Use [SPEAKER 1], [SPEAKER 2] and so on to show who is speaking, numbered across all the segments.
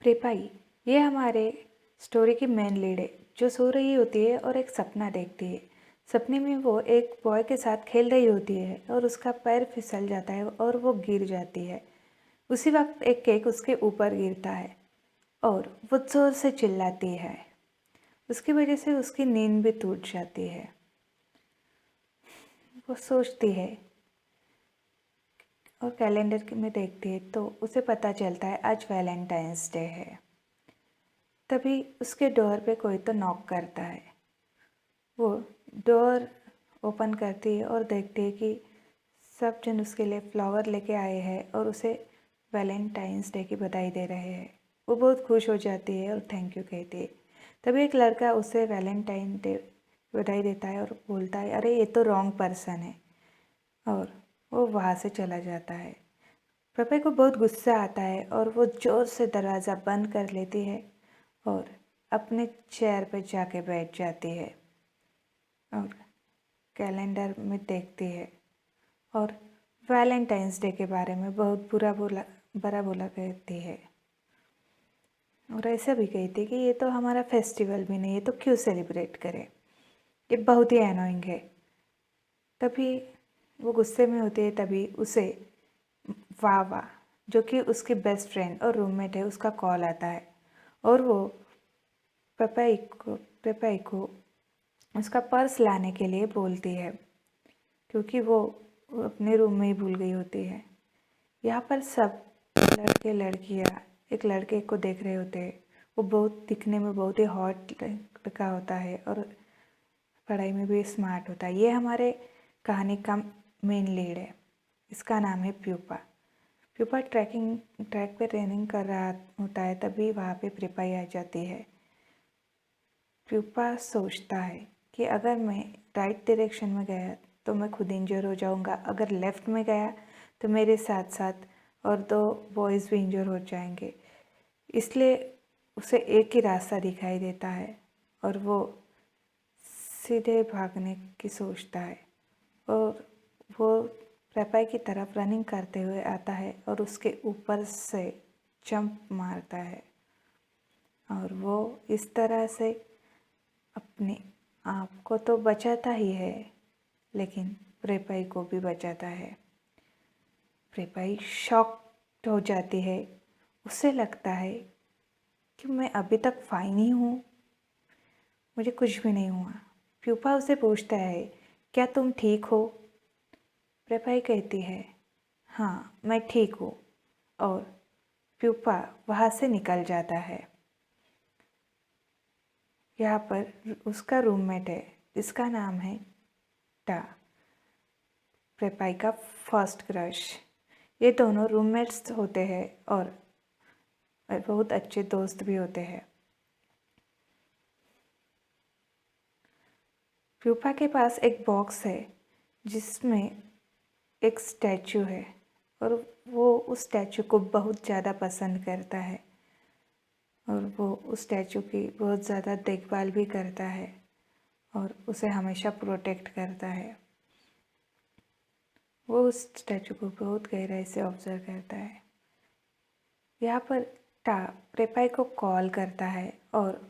[SPEAKER 1] प्रेपाई ये हमारे स्टोरी की मेन लीड है जो सो रही होती है और एक सपना देखती है। सपने में वो एक बॉय के साथ खेल रही होती है और उसका पैर फिसल जाता है और वो गिर जाती है। उसी वक्त एक केक उसके ऊपर गिरता है और वो जोर से चिल्लाती है। उसकी वजह से उसकी नींद भी टूट जाती है। वो सोचती है और कैलेंडर में देखती है तो उसे पता चलता है आज वैलेंटाइंस डे है। तभी उसके डोर पे कोई तो नॉक करता है। वो डोर ओपन करती है और देखती है कि सब जन उसके लिए फ्लावर लेके आए हैं और उसे वैलेंटाइंस डे की बधाई दे रहे हैं। वो बहुत खुश हो जाती है और थैंक यू कहती है। तभी एक लड़का उसे वैलेंटाइन डे बधाई देता है और बोलता है, अरे ये तो रॉन्ग पर्सन है, और वो वहाँ से चला जाता है। पपे को बहुत गुस्सा आता है और वो ज़ोर से दरवाज़ा बंद कर लेती है और अपने चेयर पे जाके बैठ जाती है और कैलेंडर में देखती है और वैलेंटाइंस डे के बारे में बहुत बुरा बोला कहती है। और ऐसा भी कहती है कि ये तो हमारा फेस्टिवल भी नहीं है तो क्यों सेलिब्रेट करें, ये बहुत ही एनोइंग है। तभी वो गुस्से में होती है। तभी उसे वावा, जो कि उसकी बेस्ट फ्रेंड और रूममेट है, उसका कॉल आता है और वो पेपाई को उसका पर्स लाने के लिए बोलती है क्योंकि वो अपने रूम में ही भूल गई होती है। यहाँ पर सब लड़के लड़कियाँ एक लड़के को देख रहे होते हैं। वो बहुत दिखने में बहुत ही हॉट लड़का होता है और पढ़ाई में भी स्मार्ट होता है। ये हमारे कहानी का मेन लीड है। इसका नाम है प्यूपा। प्यूपा ट्रैक पे रनिंग कर रहा होता है। तभी वहाँ पे प्रेपाई आ जाती है। प्यूपा सोचता है कि अगर मैं राइट डायरेक्शन में गया तो मैं खुद इंजर हो जाऊंगा, अगर लेफ़्ट में गया तो मेरे साथ साथ और दो बॉयज़ भी इंजर हो जाएंगे। इसलिए उसे एक ही रास्ता दिखाई देता है और वो सीधे भागने की सोचता है और वो प्रेपाई की तरफ रनिंग करते हुए आता है और उसके ऊपर से जंप मारता है और वो इस तरह से अपने आप को तो बचाता ही है लेकिन प्रेपाई को भी बचाता है। प्रेपाई शॉक्ड हो जाती है। उसे लगता है कि मैं अभी तक फाइन ही हूँ, मुझे कुछ भी नहीं हुआ। प्यूपा उसे पूछता है, क्या तुम ठीक हो? प्रेपाई कहती है, हाँ मैं ठीक हूँ, और प्यूपा वहाँ से निकल जाता है। यहाँ पर उसका रूममेट है जिसका नाम है टा, प्रेपाई का फर्स्ट क्रश। ये दोनों रूममेट्स होते हैं और बहुत अच्छे दोस्त भी होते हैं। प्यूपा के पास एक बॉक्स है जिसमें एक स्टैचू है और वो उस स्टैचू को बहुत ज़्यादा पसंद करता है और वो उस स्टैचू की बहुत ज़्यादा देखभाल भी करता है और उसे हमेशा प्रोटेक्ट करता है। वो उस स्टैचू को बहुत गहराई से ऑब्जर्व करता है। यहाँ पर टा प्रेपाई को कॉल करता है और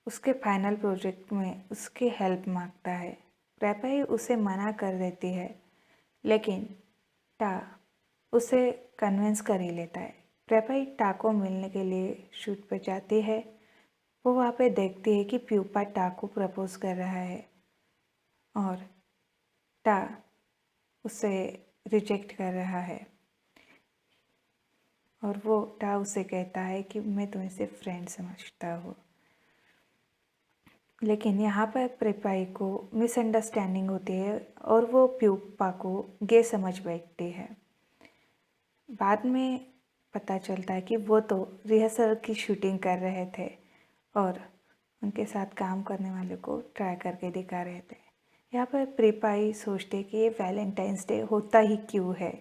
[SPEAKER 1] उसके फाइनल प्रोजेक्ट में उसकी हेल्प मांगता है। प्रेपाई उसे मना कर देती है लेकिन टा उसे कन्विंस कर ही लेता है। प्रेपाई टा को मिलने के लिए शूट पर जाती है। वो वहाँ पे देखती है कि प्यूपा टा को प्रपोज कर रहा है और टा उसे रिजेक्ट कर रहा है और वो टा उसे कहता है कि मैं तुम्हें सिर्फ फ्रेंड समझता हूँ। लेकिन यहाँ पर प्रेपाई को मिसअंडरस्टैंडिंग होती है और वो प्यूपा को गे समझ बैठती है। बाद में पता चलता है कि वो तो रिहर्सल की शूटिंग कर रहे थे और उनके साथ काम करने वाले को ट्राई करके दिखा रहे थे। यहाँ पर प्रेपाई सोचते कि ये वैलेंटाइंस डे होता ही क्यों है।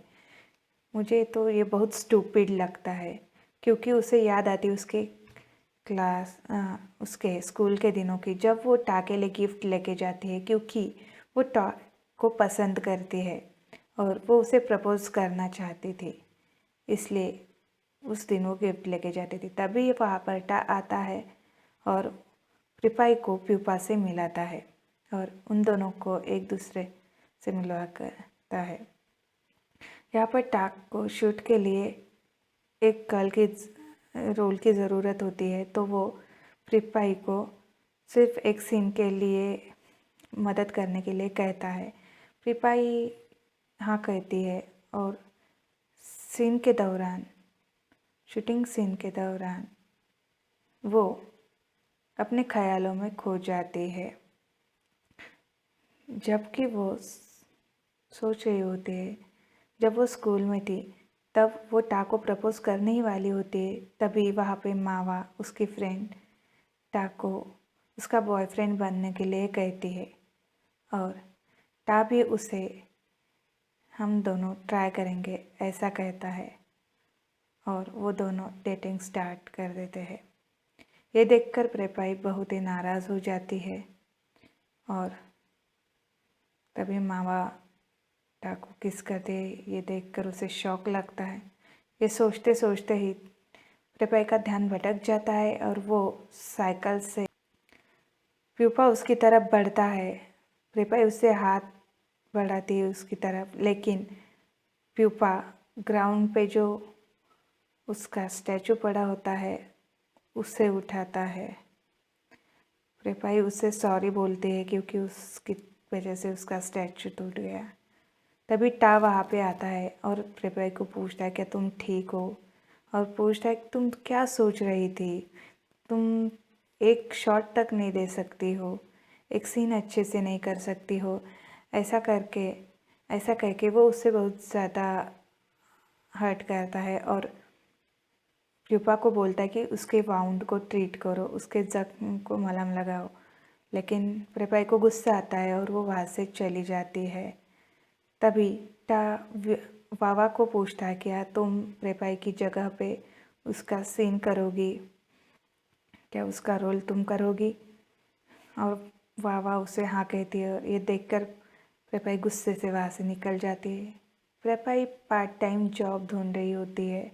[SPEAKER 1] मुझे तो ये बहुत स्टूपिड लगता है क्योंकि उसे याद आती उसके उसके स्कूल के दिनों की, जब वो टा के लिए गिफ्ट लेके जाती है क्योंकि वो टा को पसंद करती है और वो उसे प्रपोज करना चाहती थी। इसलिए उस दिन वो गिफ्ट लेके जाती थी। तभी वहाँ पर टा आता है और प्रिपाई को प्यूपा से मिलाता है और उन दोनों को एक दूसरे से मिलवा करता है। यहाँ पर टाक को शूट के लिए एक गर्ल की रोल की ज़रूरत होती है, तो वो प्रिपाई को सिर्फ एक सीन के लिए मदद करने के लिए कहता है। प्रिपाई हाँ कहती है और सीन के दौरान, शूटिंग सीन के दौरान वो अपने ख्यालों में खो जाती है। जबकि वो सोच रही होती है, जब वो स्कूल में थी तब वो टा को प्रपोज करने ही वाली होती है, तभी वहाँ पे मावा उसकी फ्रेंड टा को उसका बॉयफ्रेंड बनने के लिए कहती है और टा भी उसे हम दोनों ट्राई करेंगे ऐसा कहता है और वो दोनों डेटिंग स्टार्ट कर देते हैं। ये देखकर प्रेपाई बहुत ही नाराज़ हो जाती है और तभी मावा टा को किस करते ये देखकर उसे शौक लगता है। ये सोचते सोचते ही प्रेपाई का ध्यान भटक जाता है और वो साइकिल से प्यूपा उसकी तरफ बढ़ता है। प्रेपाई उससे हाथ बढ़ाती है उसकी तरफ, लेकिन प्यूपा ग्राउंड पे जो उसका स्टैचू पड़ा होता है उसे उठाता है। प्रेपाई उससे सॉरी बोलती है क्योंकि उसकी वजह से उसका स्टैचू टूट गया। तभी टा वहाँ पे आता है और प्रेपाई को पूछता है क्या तुम ठीक हो, और पूछता है कि तुम क्या सोच रही थी, तुम एक शॉट तक नहीं दे सकती हो, एक सीन अच्छे से नहीं कर सकती हो। ऐसा कह के वो उससे बहुत ज़्यादा हर्ट करता है और प्यूपा को बोलता है कि उसके वाउंड को ट्रीट करो, उसके जख्म को मलहम लगाओ। लेकिन प्रेपाई को गुस्सा आता है और वो वहाँ से चली जाती है। तभी टा वावा को पूछता है क्या तुम प्रेपाई की जगह पे उसका सीन करोगी, क्या उसका रोल तुम करोगी? और वावा उसे हाँ कहती है और ये देखकर प्रेपाई गुस्से से वहाँ से निकल जाती है। प्रेपाई पार्ट टाइम जॉब ढूंढ रही होती है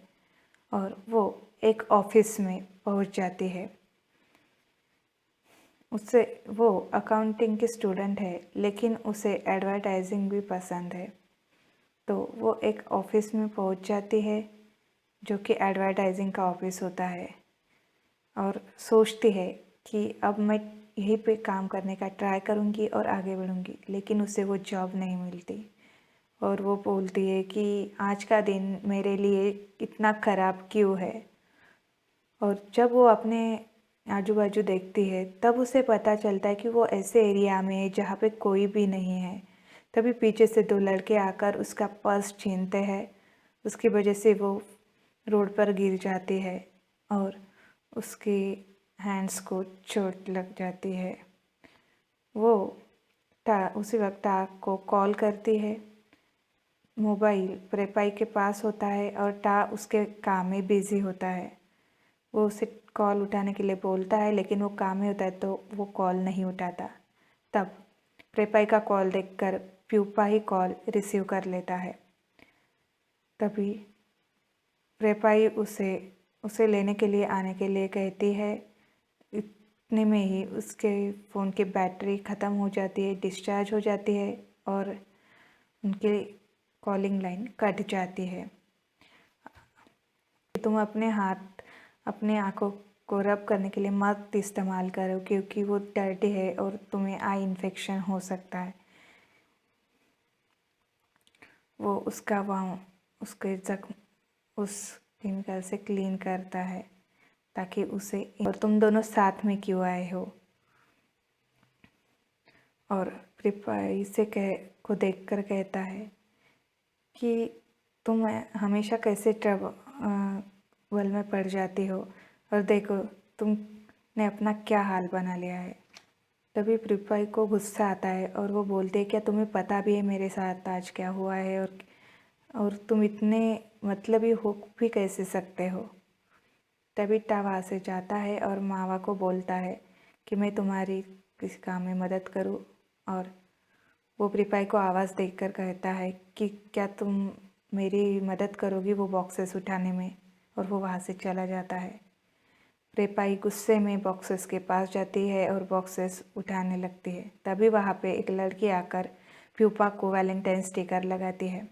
[SPEAKER 1] और वो एक ऑफिस में पहुँच जाती है। उससे वो अकाउंटिंग की स्टूडेंट है, लेकिन उसे एडवर्टाइजिंग भी पसंद है। तो वो एक ऑफिस में पहुंच जाती है जो कि एडवर्टाइजिंग का ऑफिस होता है और सोचती है कि अब मैं यहीं पे काम करने का ट्राई करूंगी और आगे बढ़ूंगी, लेकिन उसे वो जॉब नहीं मिलती और वो बोलती है कि आज का दिन मेरे लिए इतना ख़राब क्यों है। और जब वो अपने आजू बाजू देखती है तब उसे पता चलता है कि वो ऐसे एरिया में है जहाँ पे कोई भी नहीं है। तभी पीछे से दो लड़के आकर उसका पर्स छीनते हैं। उसकी वजह से वो रोड पर गिर जाती है और उसके हैंड्स को चोट लग जाती है। वो उसी वक्त टा को कॉल करती है। मोबाइल प्रेपाई के पास होता है और टा उसके काम में बिज़ी होता है। वो उसे कॉल उठाने के लिए बोलता है, लेकिन वो काम में होता है तो वो कॉल नहीं उठाता। तब प्रेपाई का कॉल देखकर प्यूपा ही कॉल रिसीव कर लेता है। तभी प्रेपाई उसे लेने के लिए आने के लिए कहती है। इतने में ही उसके फ़ोन की बैटरी ख़त्म हो जाती है, डिस्चार्ज हो जाती है और उनकी कॉलिंग लाइन कट जाती है। तुम अपने आँखों को रब करने के लिए मत इस्तेमाल करो क्योंकि वो डर्टी है और तुम्हें आई इन्फेक्शन हो सकता है। वो उसका वहाँ उसके जख्म उस केमिकल से क्लीन करता है ताकि उसे, और तुम दोनों साथ में क्यों आए हो? और प्रिपाई से को देखकर कहता है कि तुम हमेशा कैसे ट्रबल में पड़ जाती हो और देखो तुमने अपना क्या हाल बना लिया है। तभी प्रिपाई को गुस्सा आता है और वो बोलते हैं क्या तुम्हें पता भी है मेरे साथ आज क्या हुआ है, और तुम इतने मतलबी हो भी कैसे सकते हो? तभी टा वहाँ से जाता है और मावा को बोलता है कि मैं तुम्हारी किसी काम में मदद करूँ, और वो प्रिपाई को आवाज़ देकर कहता है कि क्या तुम मेरी मदद करोगी वो बॉक्सेस उठाने में? और वो वहाँ से चला जाता है। प्रेपाई गुस्से में बॉक्सेस के पास जाती है और बॉक्सेस उठाने लगती है। तभी वहाँ पे एक लड़की आकर प्यूपा को वैलेंटाइन स्टिकर लगाती है,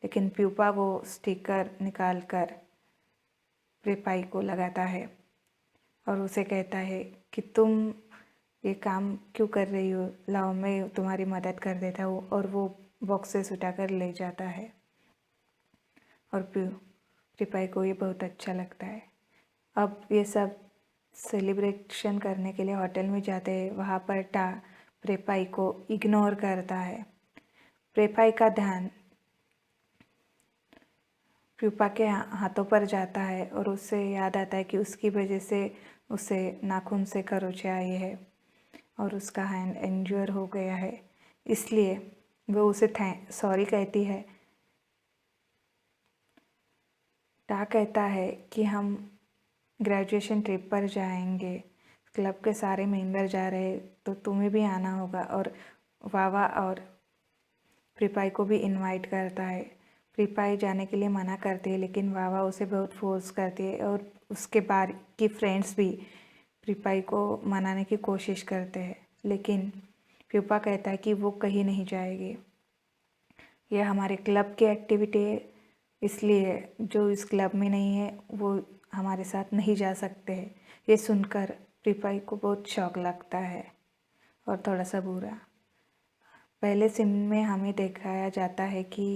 [SPEAKER 1] लेकिन प्यूपा वो स्टिकर निकाल कर प्रेपाई को लगाता है और उसे कहता है कि तुम ये काम क्यों कर रही हो, लाओ मैं तुम्हारी मदद कर देता हूँ, और वो बॉक्सेस उठाकर ले जाता है और प्रेपाई को ये बहुत अच्छा लगता है। अब ये सब सेलिब्रेशन करने के लिए होटल में जाते हैं। वहाँ पर प्रेपाई को इग्नोर करता है। प्रेपाई का ध्यान प्यूपा के हाथों पर जाता है और उसे याद आता है कि उसकी वजह से उसे नाखून से खरोंच आई है और उसका हैंड इंज्योर हो गया है। इसलिए वो उसे सॉरी कहती है। कहता है कि हम ग्रेजुएशन ट्रिप पर जाएंगे, क्लब के सारे मेंबर जा रहे तो तुम्हें भी आना होगा, और वावा और प्रीपाई को भी इनवाइट करता है। प्रीपाई जाने के लिए मना करती है, लेकिन वावा उसे बहुत फोर्स करती है और उसके बाहर की फ्रेंड्स भी प्रीपाई को मनाने की कोशिश करते हैं, लेकिन प्यूपा कहता है कि वो कहीं नहीं जाएगी। यह हमारे क्लब की एक्टिविटी है, इसलिए जो इस क्लब में नहीं है वो हमारे साथ नहीं जा सकते हैं। ये सुनकर प्रीपाई को बहुत शौक लगता है और थोड़ा सा बुरा। पहले सीन में हमें दिखाया जाता है कि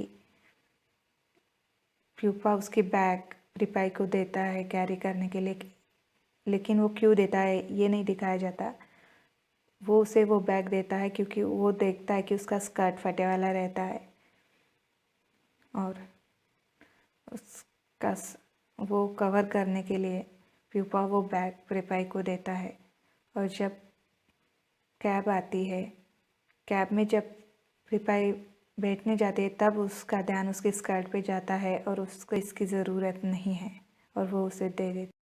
[SPEAKER 1] प्यूपा उसकी बैग प्रीपाई को देता है कैरी करने के लिए, लेकिन वो क्यों देता है ये नहीं दिखाया जाता। वो उसे वो बैग देता है क्योंकि वो देखता है कि उसका स्कर्ट फटे वाला रहता है और उसका वो कवर करने के लिए प्यूपा वो बैग प्रीपाई को देता है। और जब कैब आती है, कैब में जब प्रीपाई बैठने जाती है तब उसका ध्यान उसके स्कर्ट पे जाता है और उसको इसकी ज़रूरत नहीं है और वो उसे दे देती है।